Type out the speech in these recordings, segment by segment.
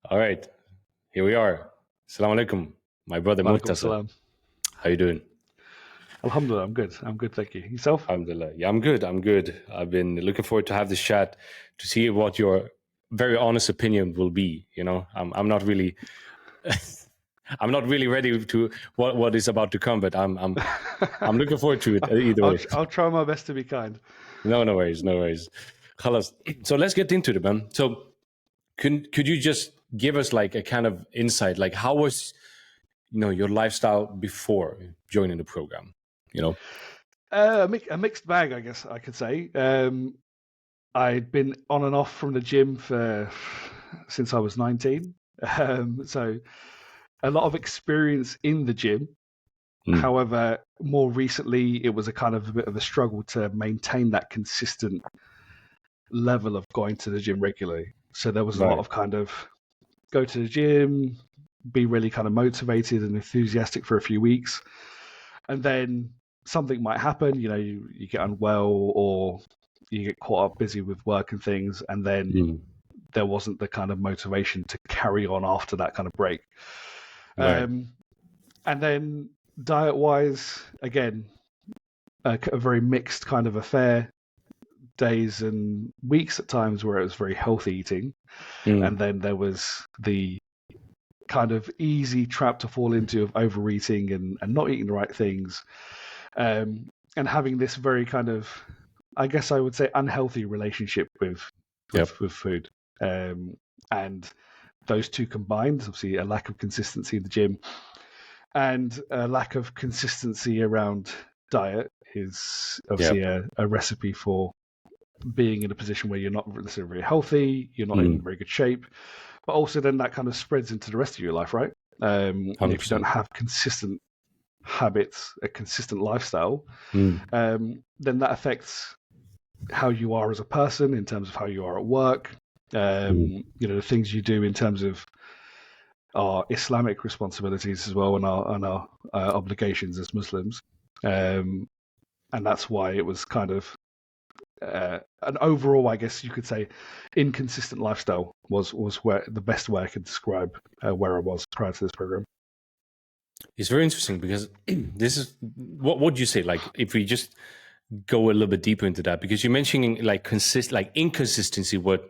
All right, here we are. Assalamu alaikum, my brother Walaikum Murtaza. salam. How you doing? Alhamdulillah, I'm good. I'm good, thank you. Yourself? Alhamdulillah. Yeah, I'm good. I'm good. I've been looking forward to have this chat to see what your very honest opinion will be. I'm not really, I'm not really ready to what is about to come, but I'm looking forward to it either way. I'll try my best to be kind. No, no worries, no worries. Khalas. So let's get into it, man. So could you just give us like a kind of insight, like how was your lifestyle before joining the program? A mixed bag, I guess I could say. I'd been on and off from the gym since I was 19. So a lot of experience in the gym. However, more recently, it was a bit of a struggle to maintain that consistent level of going to the gym regularly. So there was a lot of go to the gym, be really kind of motivated and enthusiastic for a few weeks, and then something might happen. You get unwell or you get caught up busy with work and things, and then there wasn't the kind of motivation to carry on after that kind of break. Right. And then diet-wise, again, a very mixed kind of affair. Days and weeks at times where it was very healthy eating, and then there was the kind of easy trap to fall into of overeating and not eating the right things, and having this very kind of, I guess I would say, unhealthy relationship with food, and those two combined, obviously a lack of consistency in the gym and a lack of consistency around diet is obviously a recipe for being in a position where you're not necessarily very healthy, you're not in very good shape, but also then that kind of spreads into the rest of your life, right? And if you don't have consistent habits, a consistent lifestyle, then that affects how you are as a person in terms of how you are at work, the things you do in terms of our Islamic responsibilities as well and our obligations as Muslims. And that's why it was kind of an overall, I guess you could say, inconsistent lifestyle was where the best way I could describe where I was prior to this program. It's very interesting because this is what would you say, like if we just go a little bit deeper into that, because you're mentioning like inconsistency was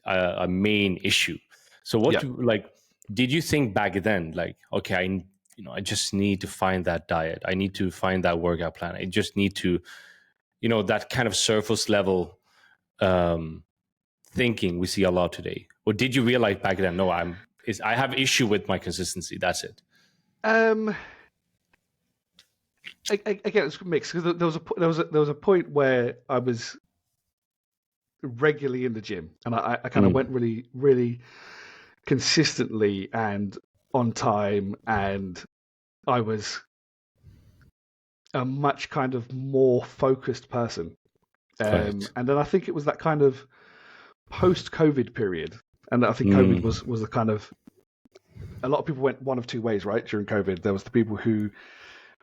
a main issue. So what did you think back then, like, okay, I just need to find that diet, I need to find that workout plan, I just need to that kind of surface level thinking we see a lot today? Or did you realize back then, no, I have issue with my consistency, that's it? Again, it's mixed because there was a point where I was regularly in the gym and I kind of went really, really consistently and on time, and I was a much kind of more focused person. And then I think it was that kind of post-COVID period, and I think COVID was the kind of, a lot of people went one of two ways, right? During COVID, there was the people who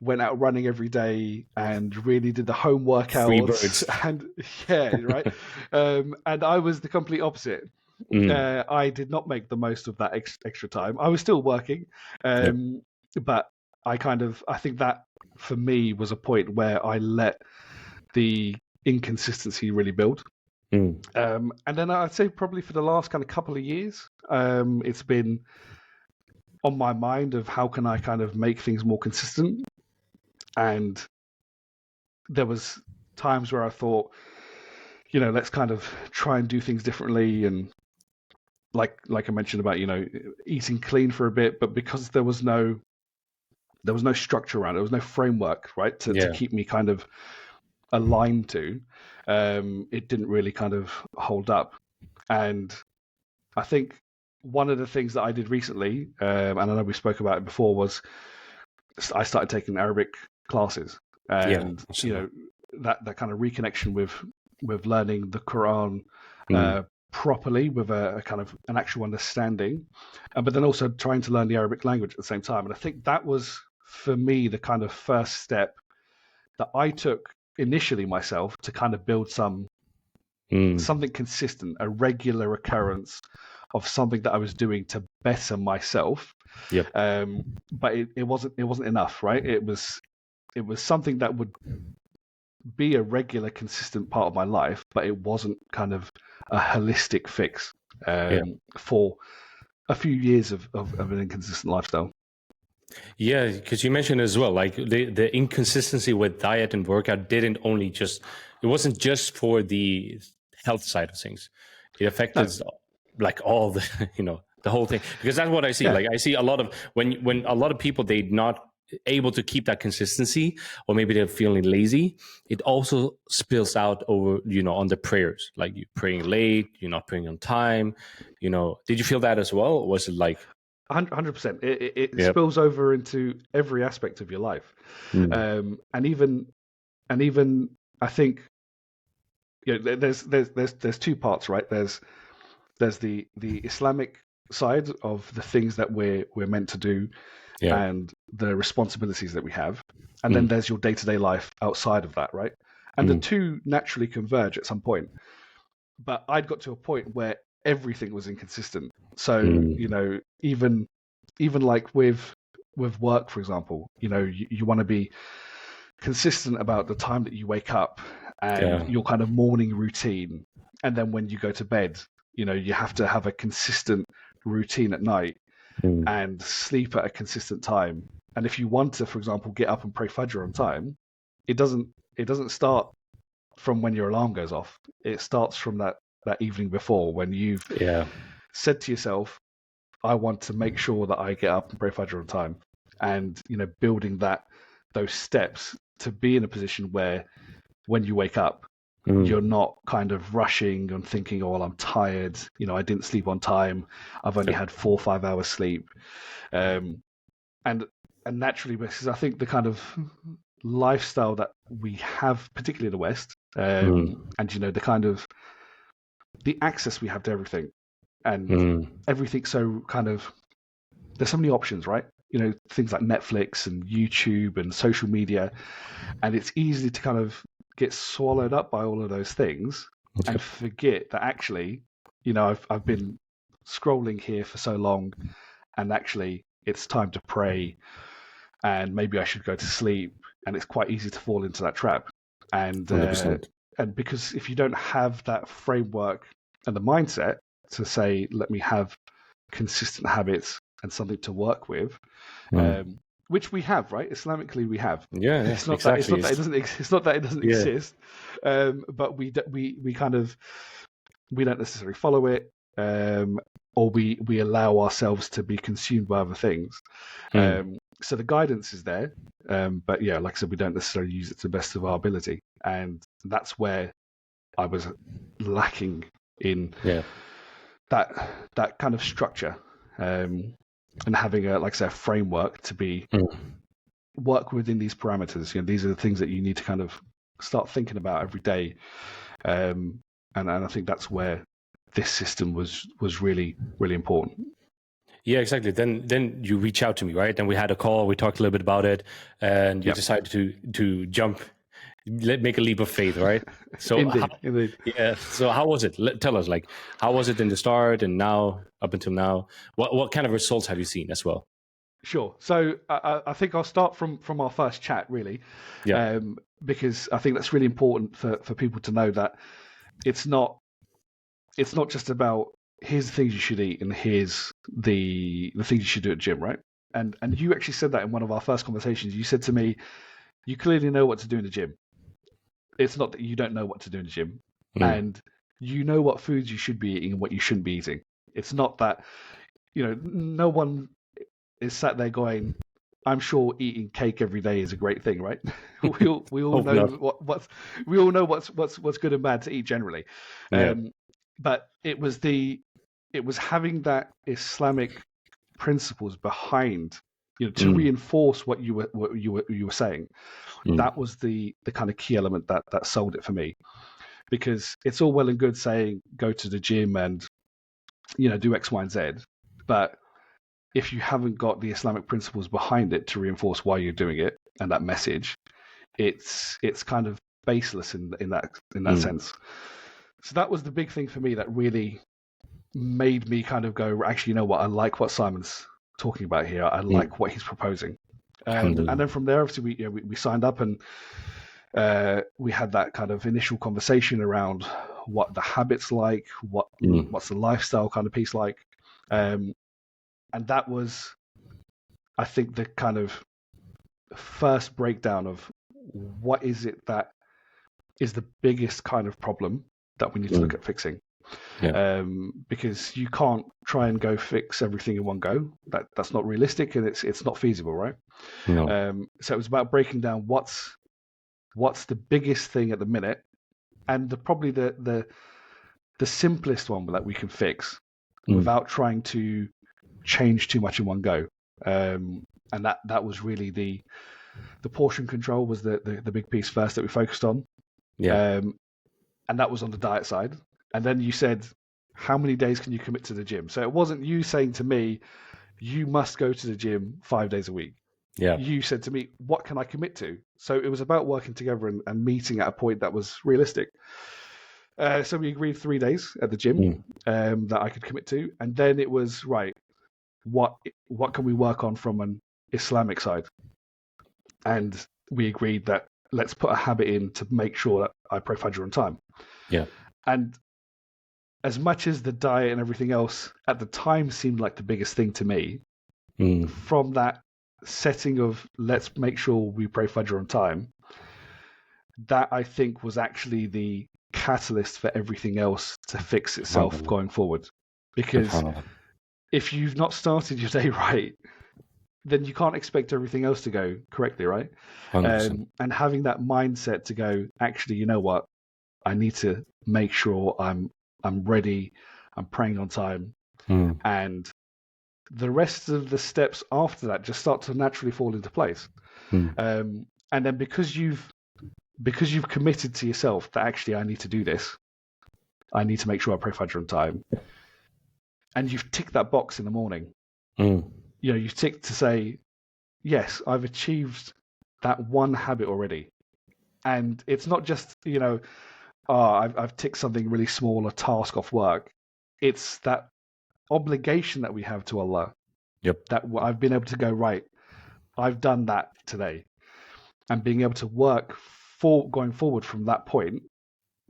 went out running every day and really did the home workouts, and I was the complete opposite. I did not make the most of that extra time. I was still working, but I think that for me was a point where I let the inconsistency really build. And then I'd say probably for the last kind of couple of years, it's been on my mind of how can I kind of make things more consistent. And there was times where I thought, let's kind of try and do things differently. And like I mentioned about, eating clean for a bit, but because there was no structure around it, there was no framework, right, to keep me kind of aligned to, it didn't really kind of hold up. And I think one of the things that I did recently, and I know we spoke about it before, was I started taking Arabic classes, and that kind of reconnection with learning the Quran properly, with a kind of an actual understanding, but then also trying to learn the Arabic language at the same time. And I think that was, for me, the kind of first step that I took initially myself to kind of build something consistent, a regular occurrence of something that I was doing to better myself. Yep. But it wasn't enough, right? It was something that would be a regular, consistent part of my life, but it wasn't kind of a holistic fix Yeah. for a few years of an inconsistent lifestyle. Yeah, because you mentioned as well, like the inconsistency with diet and workout it wasn't just for the health side of things. It affected No, like all the, the whole thing. Because that's what I see. yeah, Like I see a lot of when a lot of people they're not able to keep that consistency, or maybe they're feeling lazy, it also spills out over, on the prayers. Like you're praying late, you're not praying on time. Did you feel that as well? Or was it like 100%. It yeah. spills over into every aspect of your life, Mm. and even I think there's two parts, right? There's the Islamic side of the things that we're meant to do Yeah. and the responsibilities that we have, and then Mm. there's your day-to-day life outside of that, right? And the Mm. two naturally converge at some point. But I'd got to a point where everything was inconsistent. So Mm. even like with work, for example, you want to be consistent about the time that you wake up and Yeah. your kind of morning routine, and then when you go to bed, you have to have a consistent routine at night Mm. and sleep at a consistent time. And if you want to, for example, get up and pray Fajr on time, it doesn't start from when your alarm goes off. It starts from that evening before, when you've Yeah. said to yourself, I want to make sure that I get up and pray Fajr on time. And, building those steps to be in a position where when you wake up, you're not kind of rushing and thinking, oh, well, I'm tired. I didn't sleep on time. I've only had 4 or 5 hours sleep. And naturally, because I think the kind of lifestyle that we have, particularly in the West, and the kind of the access we have to everything, and everything, so kind of there's so many options, right? Things like Netflix and YouTube and social media, and it's easy to kind of get swallowed up by all of those things and forget that actually, I've been scrolling here for so long, and actually it's time to pray, and maybe I should go to sleep. And it's quite easy to fall into that trap. And 100%. and because if you don't have that framework and the mindset to say, let me have consistent habits and something to work with, which we have, right? Islamically, we have. Yeah, It's not exactly. that it doesn't. It's not that it doesn't Yeah. exist, but we kind of we don't necessarily follow it, or we allow ourselves to be consumed by other things. So the guidance is there, but yeah, like I said, we don't necessarily use it to the best of our ability, and that's where I was lacking in that kind of structure, and having like I said, a framework to be work within these parameters. These are the things that you need to kind of start thinking about every day, and I think that's where this system was really, really important. Yeah, exactly. Then you reach out to me, right? Then we had a call. We talked a little bit about it, and you decided to jump, make a leap of faith, right? So Indeed. yeah. So how was it? Tell us, like, how was it in the start and now up until now? What kind of results have you seen as well? Sure. So I think I'll start from our first chat, really, Yeah. because I think that's really important for people to know that it's not just about here's the things you should eat and here's the things you should do at gym, right? And you actually said that in one of our first conversations. You said to me, you clearly know what to do in the gym. It's not that you don't know what to do in the gym, and you know what foods you should be eating and what you shouldn't be eating. It's not that no one is sat there going, I'm sure eating cake every day is a great thing, right? we all know what's good and bad to eat generally. Yeah. But it was having that Islamic principles behind, to reinforce what you were saying. That was the kind of key element that sold it for me, because it's all well and good saying go to the gym and do X, Y, and Z, but if you haven't got the Islamic principles behind it to reinforce why you're doing it and that message, it's kind of baseless in that sense. So that was the big thing for me that really made me kind of go, actually, you know what? I like what Simon's talking about here. I like what he's proposing. And then from there, obviously, we signed up, and we had that kind of initial conversation around what the habits like, what's the lifestyle kind of piece like, and that was, I think, the kind of first breakdown of what is it that is the biggest kind of problem that we need to look at fixing. Because you can't try and go fix everything in one go. That's not realistic, and it's not feasible, right? No. So it was about breaking down what's the biggest thing at the minute, and probably the simplest one that we can fix without trying to change too much in one go. And that was really the portion control was the big piece first that we focused on. And that was on the diet side. And then you said, how many days can you commit to the gym? So it wasn't you saying to me, you must go to the gym 5 days a week. You said to me, what can I commit to? So it was about working together and meeting at a point that was realistic. So we agreed 3 days at the gym that I could commit to. And then it was, right, what can we work on from an Islamic side? And we agreed that let's put a habit in to make sure that I pray Fajr on time. And as much as the diet and everything else at the time seemed like the biggest thing to me, from that setting of let's make sure we pray Fajr on time, that I think was actually the catalyst for everything else to fix itself going forward. Because if you've not started your day right, then you can't expect everything else to go correctly, right? And having that mindset to go, actually, you know what? I need to make sure I'm ready, I'm praying on time, and the rest of the steps after that just start to naturally fall into place. And then because you've committed to yourself that actually I need to do this, I need to make sure I pray Fajr on time, and you've ticked that box in the morning. You've ticked to say, yes, I've achieved that one habit already. And it's not just, I've ticked something really small, a task off work. It's that obligation that we have to Allah. That I've been able to go, right, I've done that today. And being able to work going forward from that point,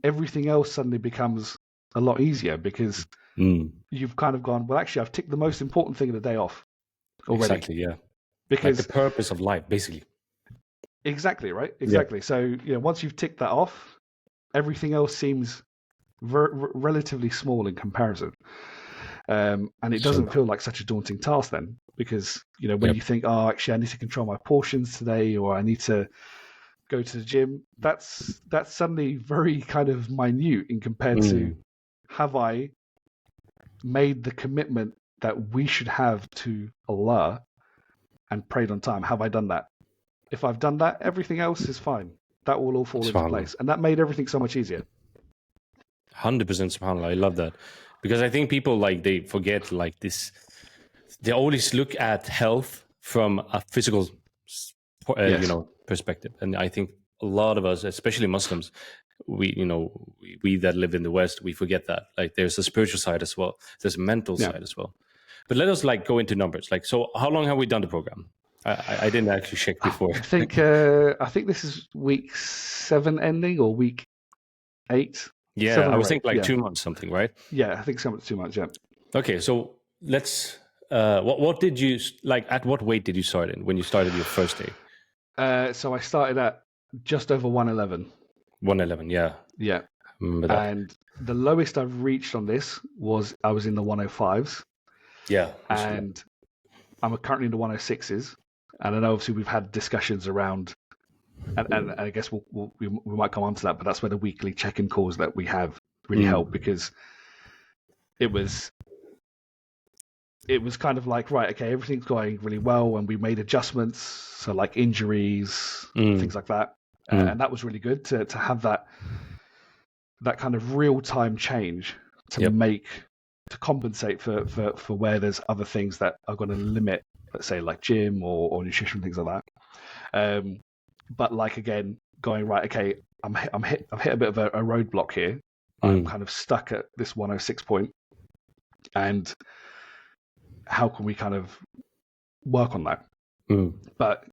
everything else suddenly becomes a lot easier because you've kind of gone, well, actually, I've ticked the most important thing of the day off already. Exactly, yeah. Because like the purpose of life, basically. Exactly, right? Exactly. So, once you've ticked that off, everything else seems relatively small in comparison. And it doesn't feel like such a daunting task then, because, when you think, oh, actually, I need to control my portions today, or I need to go to the gym, that's suddenly very kind of minute in compared to, have I made the commitment that we should have to Allah and prayed on time? Have I done that? If I've done that, everything else is fine. That will all fall into place. And that made everything so much easier. 100%, subhanAllah. I love that. Because I think people, they forget, this. They always look at health from a physical, perspective. And I think a lot of us, especially Muslims, we that live in the West, we forget that. There's a spiritual side as well. There's a mental side as well. But let us, go into numbers. So how long have we done the program? I didn't actually check before. I think this is week 7 ending or week 8. Yeah, I was thinking 2 months something, right? Yeah, I think 2 months. Yeah. Okay, so let's. What did you at what weight did you start in when you started your first day? So I started at just over 111. 111, yeah. Yeah. And the lowest I've reached on this was I was in the 105s. Yeah. And I'm currently in the 106s. And I know obviously we've had discussions around, and I guess we might come on to that, but that's where the weekly check-in calls that we have really help, because it was kind of like, right, okay, everything's going really well, and we made adjustments, so injuries, things like that, and that was really good to have that kind of real-time change to compensate for where there's other things that are going to limit, let's say gym or nutrition, things like that. But again, going, right, okay, I've hit a bit of a roadblock here. I'm kind of stuck at this 106 point. and how can we kind of work on that? But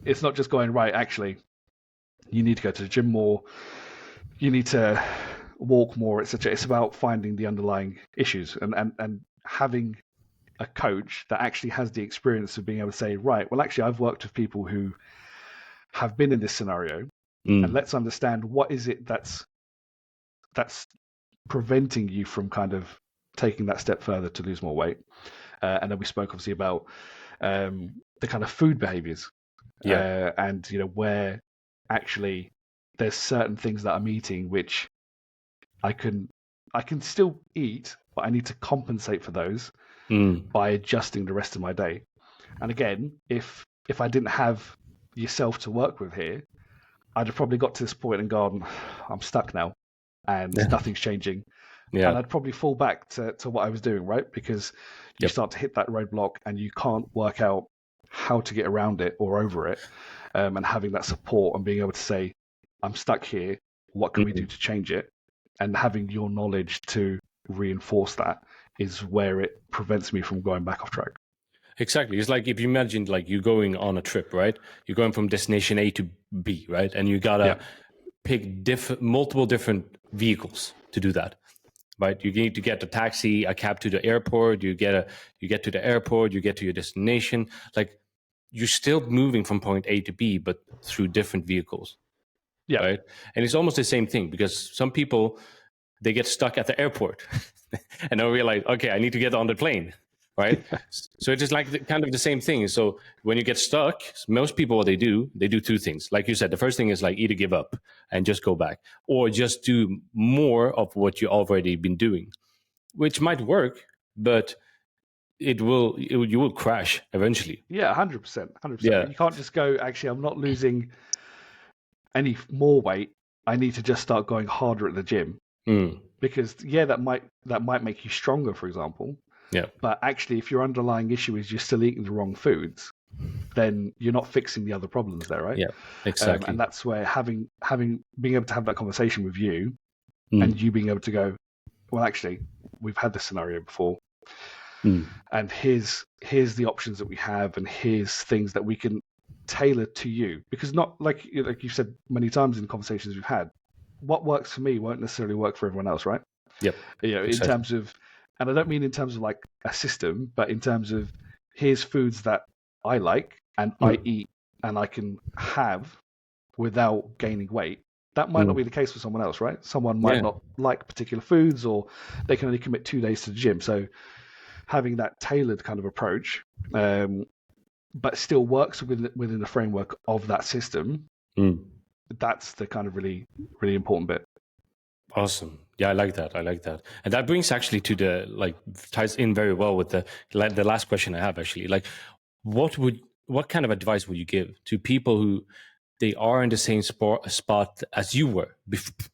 it's not just going, right, actually, you need to go to the gym more, you need to walk more, etc. It's about finding the underlying issues and having a coach that actually has the experience of being able to say, right, well, actually, I've worked with people who have been in this scenario, and let's understand what is it that's preventing you from kind of taking that step further to lose more weight. And then we spoke obviously about the kind of food behaviors, and where actually there's certain things that I'm eating which I can still eat, but I need to compensate for those by adjusting the rest of my day. And again, if I didn't have yourself to work with here, I'd have probably got to this point and gone, I'm stuck now, and nothing's changing. And I'd probably fall back to what I was doing, right? Because you start to hit that roadblock and you can't work out how to get around it or over it. And having that support and being able to say, I'm stuck here, what can we do to change it? And having your knowledge to reinforce that is where it prevents me from going back off track. Exactly. It's like if you imagine like you're going on a trip, right? You're going from destination A to B, right? And you gotta pick multiple different vehicles to do that, right? You need to get a taxi, a cab to the airport. You get to the airport. You get to your destination. Like you're still moving from point A to B, but through different vehicles, right? And it's almost the same thing because some people they get stuck at the airport and they'll realize, okay, I need to get on the plane. Right. So it is like kind of the same thing. So when you get stuck, most people, what they do two things. Like you said, the first thing is like either give up and just go back or just do more of what you already been doing, which might work, but you will crash eventually. Yeah, 100%. Yeah. You can't just go, actually, I'm not losing any more weight. I need to just start going harder at the gym. Because that might make you stronger, for example. Yeah. But actually, if your underlying issue is you're still eating the wrong foods, then you're not fixing the other problems there, right? Yeah, exactly. And that's where being able to have that conversation with you, and you being able to go, well, actually, we've had this scenario before, and here's the options that we have, and here's things that we can tailor to you. Because not like you've said many times in conversations we've had, what works for me won't necessarily work for everyone else, right? Yep. In terms of. And I don't mean in terms of like a system, but in terms of here's foods that I like and I eat and I can have without gaining weight. That might not be the case for someone else, right? Someone might not like particular foods or they can only commit 2 days to the gym. So having that tailored kind of approach, but still works within the framework of that system, that's the kind of really, really important bit. Awesome. Yeah, I like that. And that brings actually to ties in very well with the last question I have actually. Like what kind of advice would you give to people who they are in the same spot as you were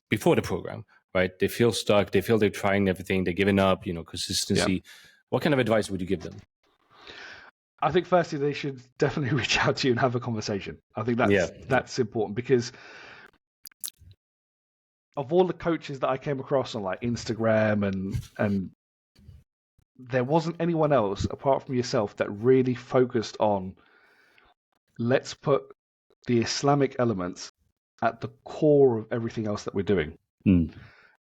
before the program, right? They feel stuck, they feel they're trying everything, they're giving up, consistency. Yeah. What kind of advice would you give them? I think firstly, they should definitely reach out to you and have a conversation. I think that's important because of all the coaches that I came across on like Instagram and there wasn't anyone else apart from yourself that really focused on let's put the Islamic elements at the core of everything else that we're doing.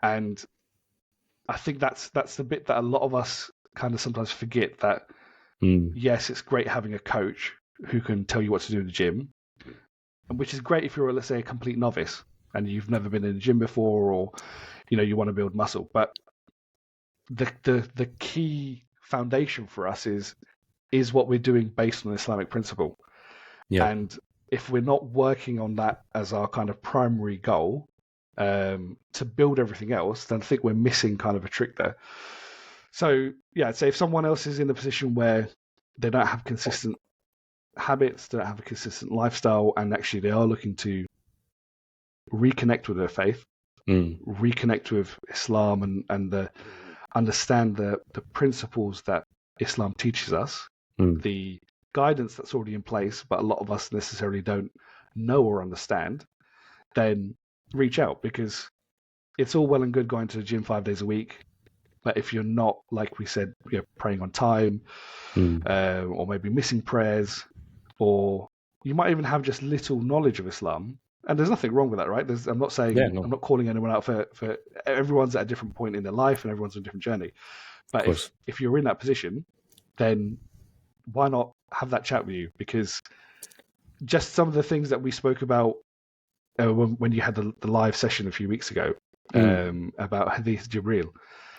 And I think that's the bit that a lot of us kind of sometimes forget that yes, it's great having a coach who can tell you what to do in the gym, which is great if you're, let's say, a complete novice and you've never been in a gym before, or you want to build muscle. But the key foundation for us is what we're doing based on Islamic principle. Yeah. And if we're not working on that as our kind of primary goal to build everything else, then I think we're missing kind of a trick there. So yeah, I'd say if someone else is in a position where they don't have consistent habits, they don't have a consistent lifestyle, and actually they are looking to reconnect with their faith, reconnect with Islam and understand the principles that Islam teaches us, the guidance that's already in place, but a lot of us necessarily don't know or understand, then reach out, because it's all well and good going to the gym 5 days a week, But if you're not, like we said, praying on time, or maybe missing prayers, or you might even have just little knowledge of Islam, and there's nothing wrong with that, right? I'm not saying, Yeah, no, I'm not calling anyone out for everyone's at a different point in their life and everyone's on a different journey. of But course. if you're in that position, then why not have that chat with you? Because just some of the things that we spoke about when you had the live session a few weeks ago about Hadith Jibreel,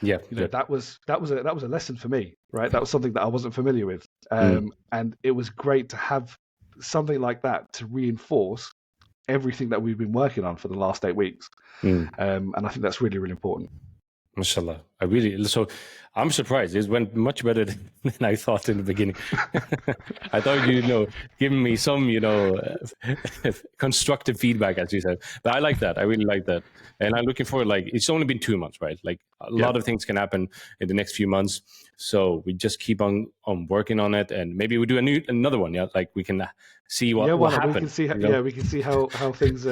Yeah, that was a lesson for me, right? That was something that I wasn't familiar with, and it was great to have something like that to reinforce everything that we've been working on for the last 8 weeks, and I think that's really, really important. Mashallah. I'm surprised. It went much better than I thought in the beginning. I thought giving me some constructive feedback, as you said. But I like that. I really like that, and I'm looking forward. Like, it's only been 2 months, right? Like, a lot of things can happen in the next few months, so we just keep on working on it, and maybe we do another one. Yeah, like we can see what happened. We can see. We can see how things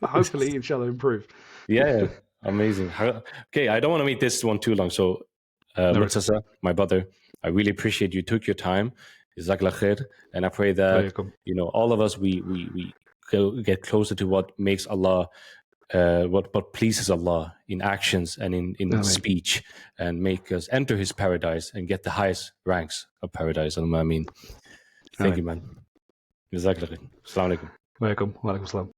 hopefully, inshallah, improve. Yeah. Amazing. Okay, I don't want to make this one too long. So, Murtaza, my brother, I really appreciate you took your time. Jazakallah khair. And I pray that all of us we get closer to what makes Allah, what pleases Allah in actions and in speech, and make us enter His paradise and get the highest ranks of paradise. Thank you, man. Jazakallah khair. Assalamu alaikum. Wa alaikum salam.